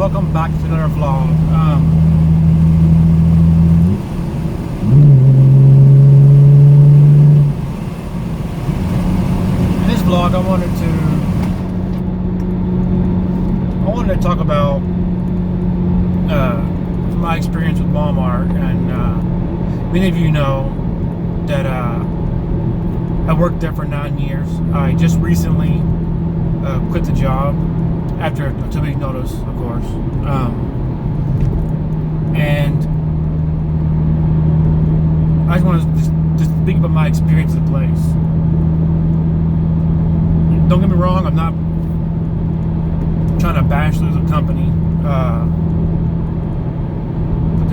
welcome back to another vlog. In this vlog, I wanted to talk about my experience with Walmart, and many of you know that I worked there for 9 years. I just recently quit the job after a 2-week notice, of course. And I just want to just speak about my experience at the place. Don't get me wrong, I'm not trying to bash the company, but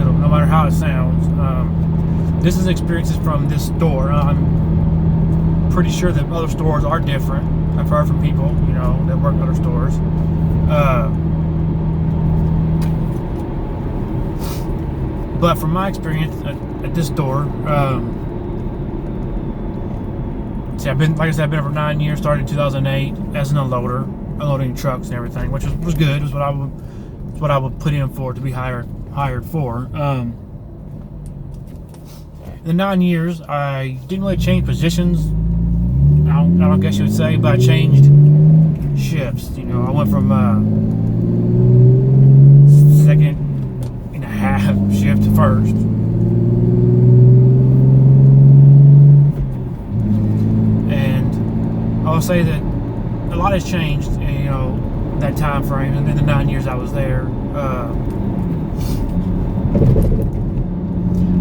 no matter how it sounds, this is experiences from this store. I'm pretty sure that other stores are different. I've heard from people, that work at other stores. But from my experience at this store, I've been there for 9 years. Started in 2008 as an unloader, unloading trucks and everything, which was good. It was what I would put in for to be hired for. In the 9 years, I didn't really change positions. I don't guess you would say, but I changed shifts. I went from second and a half shift to first. And I will say that a lot has changed, that time frame, and in the 9 years I was there. A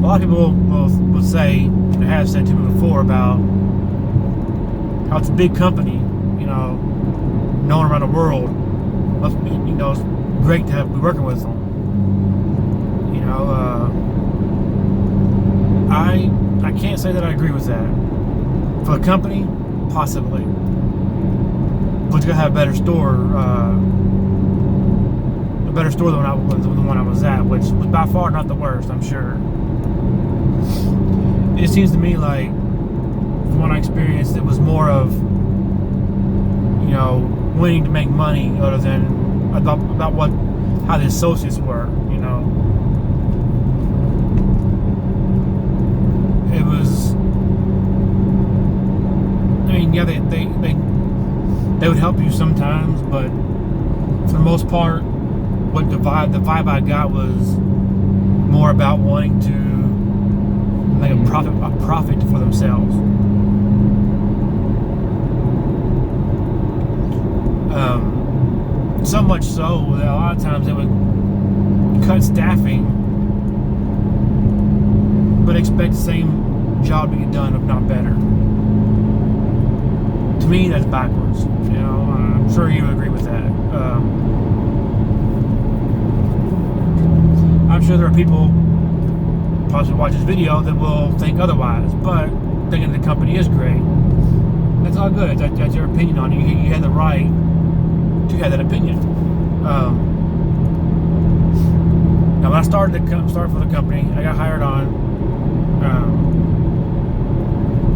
lot of people will say, and have said to me before, about how it's a big company, known around the world. Must be, it's great to be working with them. I can't say that I agree with that. For a company, possibly, but you gotta have a better store than the one I was at, which was by far not the worst, I'm sure. It seems to me like, from what I experienced, it was more of, wanting to make money other than about how the associates were, It was, they would help you sometimes, but for the most part, the vibe I got was more about wanting to make a profit for themselves. So much so that a lot of times they would cut staffing, but expect the same job to get done, if not better. To me, that's backwards. I'm sure you agree with that. I'm sure there are people possibly watch this video that will think otherwise, but thinking the company is great. That's all good. That's your opinion on it. You have the right to have that opinion. Now, when I started for the company, I got hired on.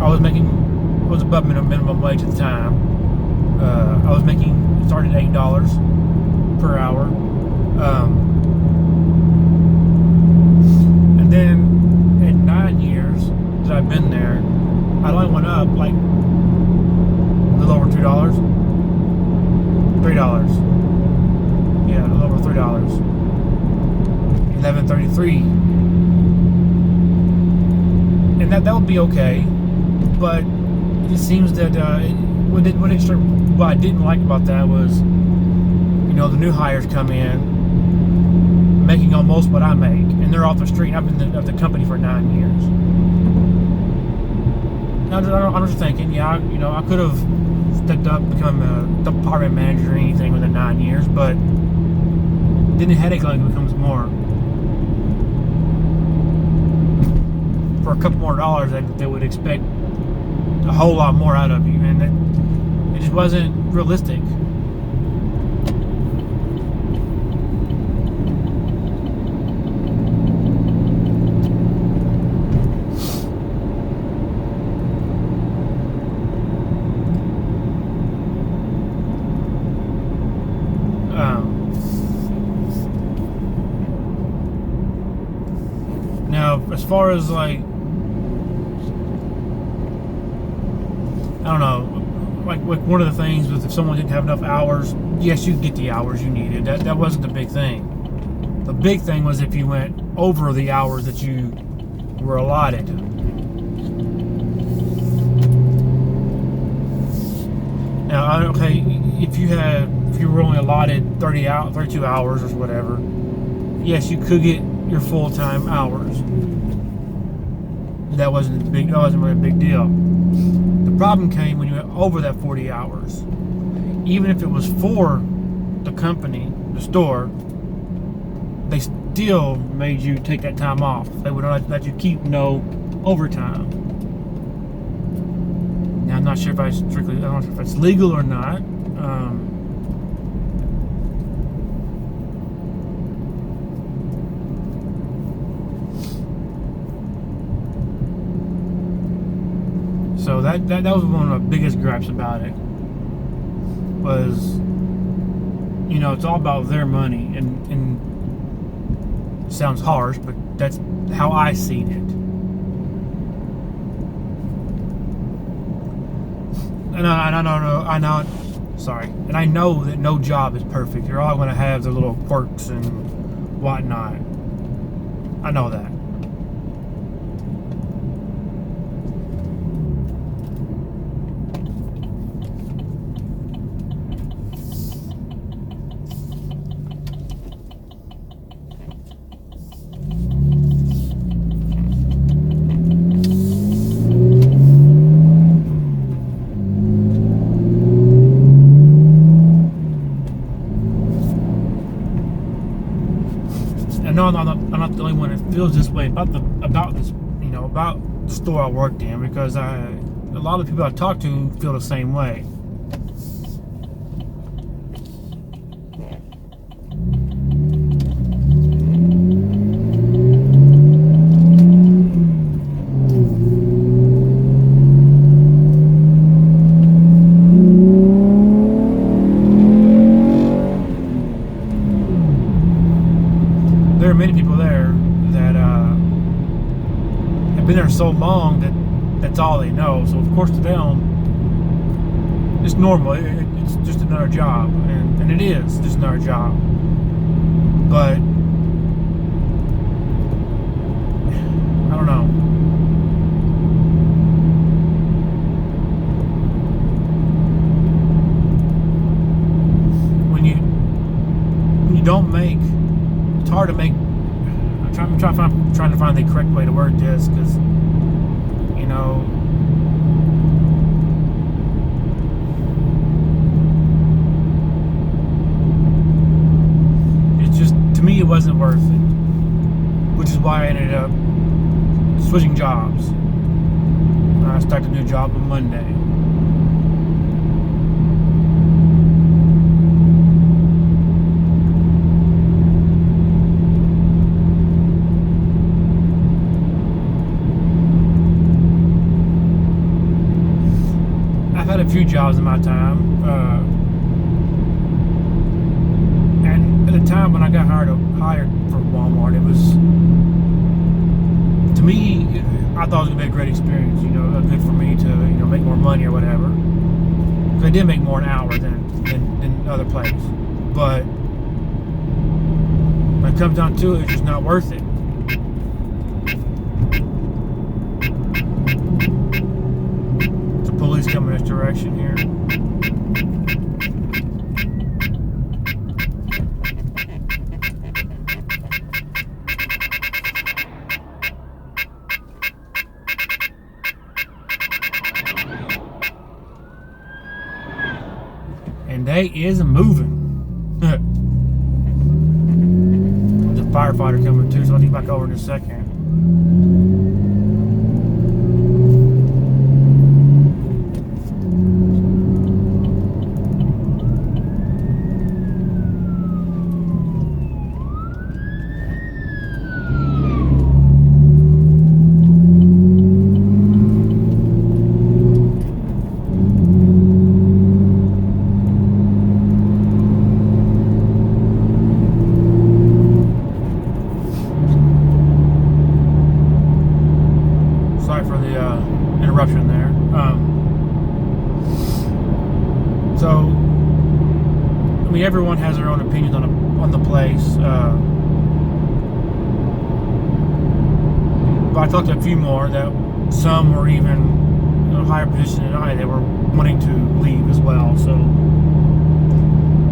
I was above minimum wage at the time. I was started at $8 per hour. And then in 9 years that I've been there, I only went up like a little over $2. $3. Yeah, a little over $3. $11.33. And that would be okay, but it seems that what I didn't like about that was, the new hires come in making almost what I make, and they're off the street. I've been at the company for 9 years. I'm just thinking, I could have stepped up, become a department manager or anything within 9 years, but then the headache like becomes more. For a couple more dollars, they would expect a whole lot more out of you, and it just wasn't realistic. as far as like, I don't know, like one of the things was if someone didn't have enough hours, yes, you could get the hours you needed. That wasn't the big thing. The big thing was if you went over the hours that you were allotted. Now, okay, if you were only allotted 32 hours or whatever, yes, you could get your full-time hours. That wasn't really a big deal. The problem came when you went over that 40 hours. Even if it was for the company, the store, they still made you take that time off. They would not let you keep no overtime. Now, I'm not sure if I don't know if it's legal or not. So that was one of the biggest gripes about it. Was, it's all about their money, and it sounds harsh, but that's how I seen it. And I know that no job is perfect. You're all going to have their little quirks and whatnot. I know that. No, I'm not the only one that feels this way about this, about the store I worked in, because a lot of people I talk to feel the same way. There are many people there that have been there so long that that's all they know. So of course to them, it's normal. It's just another job, and it is just another job. But I don't know. When you don't make, it's hard to make. I'm trying to find the correct way to word this, because it's just, to me, it wasn't worth it, which is why I ended up switching jobs. I started a new job on Monday. I've had a few jobs in my time, and at the time when I got hired for Wal-mart, it was, to me, I thought it was gonna be a great experience. Good for me to make more money or whatever. Because I did make more an hour than other places, but when it comes down to it, it's just not worth it. Police coming this direction here. And they is moving. There's a firefighter coming too, so I'll get back over in a second. mean, everyone has their own opinions on the place. But I talked to a few more that some were even in a higher position than I. They were wanting to leave as well. So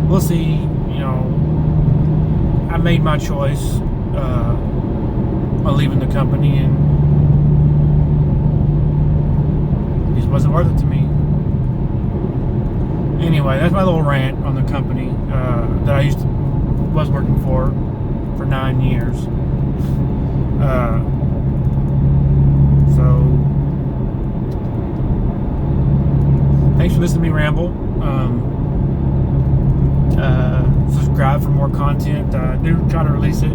we'll see. You know, I made my choice on leaving the company, and it just wasn't worth it to me. Anyway, that's my little rant on the company that I was working for 9 years. So thanks for listening to me ramble. Subscribe for more content. I do try to release it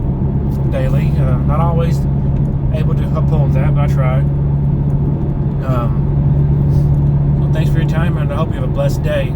daily. Not always able to uphold that, but I try. So thanks for your time, and I hope you have a blessed day.